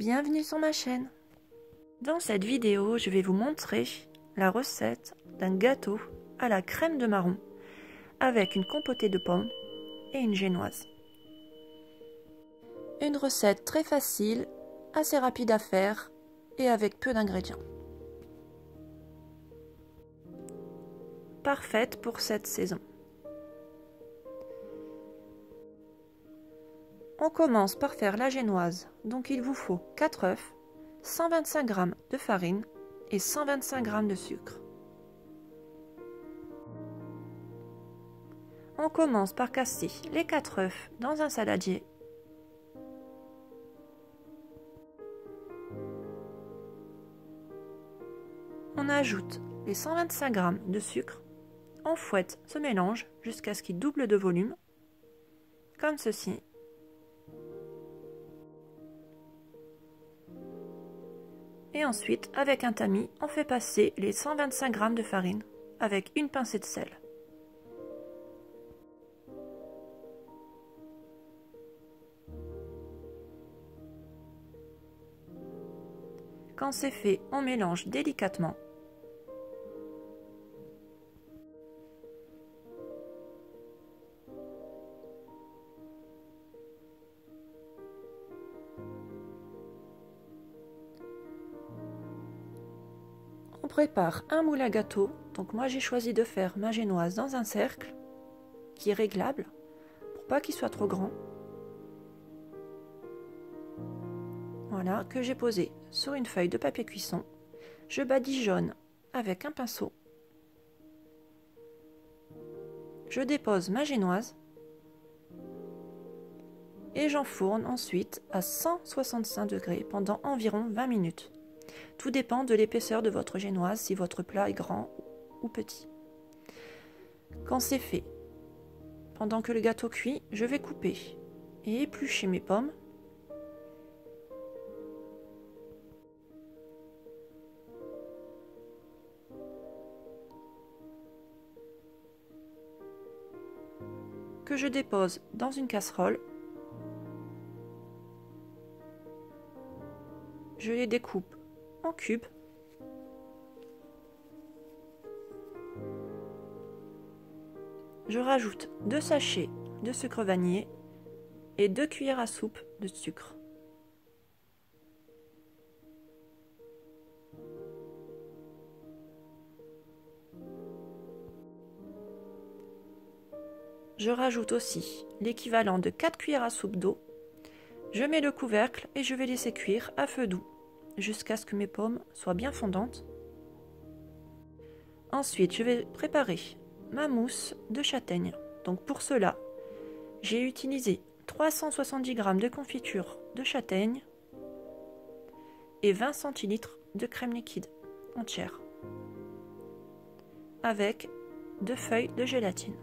Bienvenue sur ma chaîne. Dans cette vidéo, je vais vous montrer la recette d'un gâteau à la crème de marron avec une compotée de pommes et une génoise. Une recette très facile, assez rapide à faire et avec peu d'ingrédients. Parfaite pour cette saison. On commence par faire la génoise, donc il vous faut 4 œufs, 125 g de farine et 125 g de sucre. On commence par casser les 4 œufs dans un saladier. On ajoute les 125 g de sucre. On fouette ce mélange jusqu'à ce qu'il double de volume, comme ceci. Et ensuite, avec un tamis, on fait passer les 125 g de farine avec une pincée de sel. Quand c'est fait, on mélange délicatement. On prépare un moule à gâteau, donc moi j'ai choisi de faire ma génoise dans un cercle qui est réglable pour pas qu'il soit trop grand. Voilà, que j'ai posé sur une feuille de papier cuisson. Je badigeonne avec un pinceau. Je dépose ma génoise et j'enfourne ensuite à 165 degrés pendant environ 20 minutes. Tout dépend de l'épaisseur de votre génoise, si votre plat est grand ou petit. Quand c'est fait, pendant que le gâteau cuit, je vais couper et éplucher mes pommes. Que je dépose dans une casserole. Je les découpe en cubes. Je rajoute 2 sachets de sucre vanillé et 2 cuillères à soupe de sucre. Je rajoute aussi l'équivalent de 4 cuillères à soupe d'eau. Je mets le couvercle et je vais laisser cuire à feu doux jusqu'à ce que mes pommes soient bien fondantes. Ensuite, je vais préparer ma mousse de châtaigne. Donc pour cela, j'ai utilisé 370 g de confiture de châtaigne et 20 centilitres de crème liquide entière avec 2 feuilles de gélatine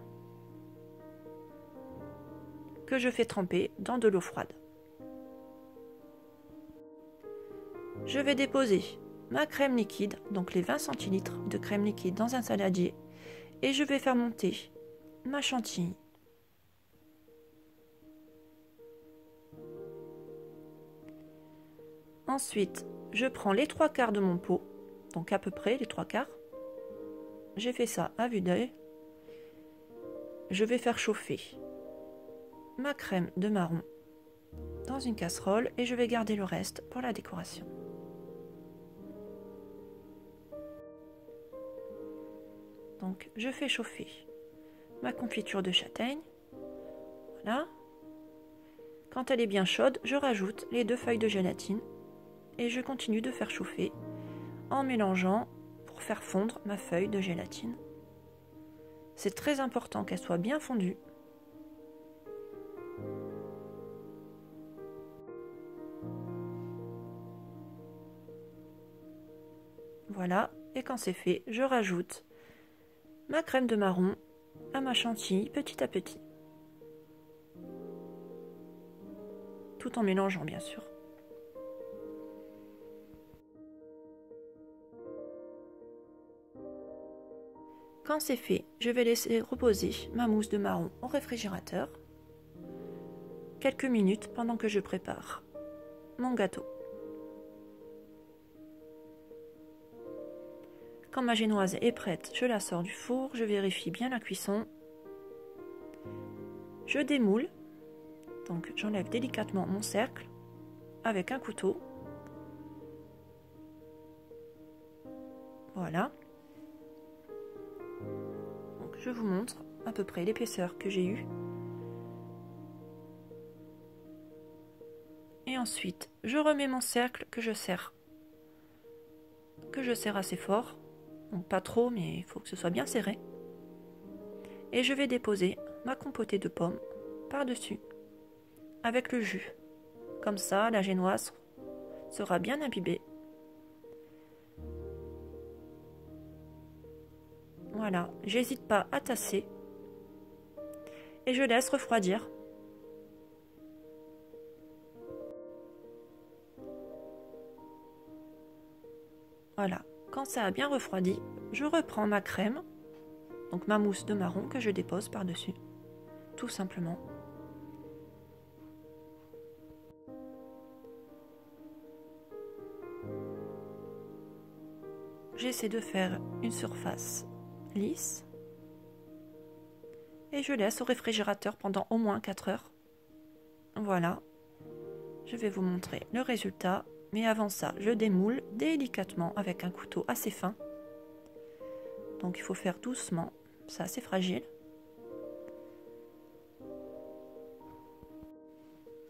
que je fais tremper dans de l'eau froide. Je vais déposer ma crème liquide, donc les 20 centilitres de crème liquide dans un saladier et je vais faire monter ma chantilly. Ensuite, je prends les 3/4 de mon pot, donc à peu près les 3/4. J'ai fait ça à vue d'œil. Je vais faire chauffer ma crème de marron dans une casserole et je vais garder le reste pour la décoration. Donc je fais chauffer ma confiture de châtaigne. Voilà. Quand elle est bien chaude, je rajoute les 2 feuilles de gélatine et je continue de faire chauffer en mélangeant pour faire fondre ma feuille de gélatine. C'est très important qu'elle soit bien fondue. Voilà, et quand c'est fait, je rajoute ma crème de marron à ma chantilly petit à petit. Tout en mélangeant bien sûr. Quand c'est fait, je vais laisser reposer ma mousse de marron au réfrigérateur quelques minutes pendant que je prépare mon gâteau. Quand ma génoise est prête, je la sors du four, je vérifie bien la cuisson. Je démoule, donc j'enlève délicatement mon cercle avec un couteau. Voilà. Donc je vous montre à peu près l'épaisseur que j'ai eue. Et ensuite, je remets mon cercle que je serre assez fort. Donc pas trop, mais il faut que ce soit bien serré. Et je vais déposer ma compotée de pommes par-dessus avec le jus. Comme ça, la génoise sera bien imbibée. Voilà, j'hésite pas à tasser. Et je laisse refroidir. Voilà, quand ça a bien refroidi, je reprends ma crème, donc ma mousse de marron que je dépose par-dessus, tout simplement. J'essaie de faire une surface lisse et je laisse au réfrigérateur pendant au moins 4 heures. Voilà, je vais vous montrer le résultat. Mais avant ça, je démoule délicatement avec un couteau assez fin. Donc il faut faire doucement, c'est assez fragile.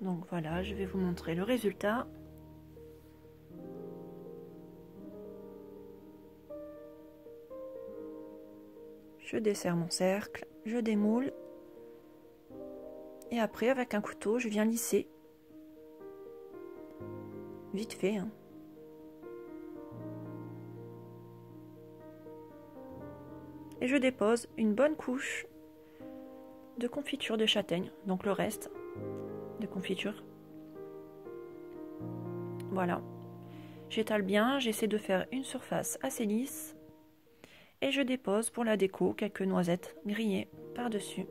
Donc voilà, je vais vous montrer le résultat. Je desserre mon cercle, je démoule. Et après, avec un couteau, je viens lisser. Vite fait, hein. Et je dépose une bonne couche de confiture de châtaigne, donc le reste de confiture. Voilà. J'étale bien, j'essaie de faire une surface assez lisse. Et je dépose pour la déco quelques noisettes grillées par-dessus.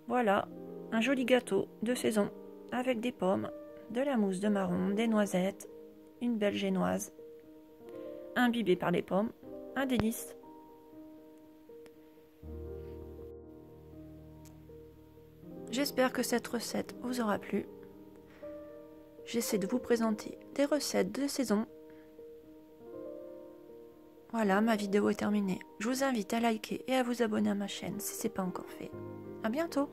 Voilà, un joli gâteau de saison avec des pommes, de la mousse de marron, des noisettes, une belle génoise, imbibée par les pommes, un délice. J'espère que cette recette vous aura plu. J'essaie de vous présenter des recettes de saison. Voilà, ma vidéo est terminée. Je vous invite à liker et à vous abonner à ma chaîne si ce n'est pas encore fait. À bientôt!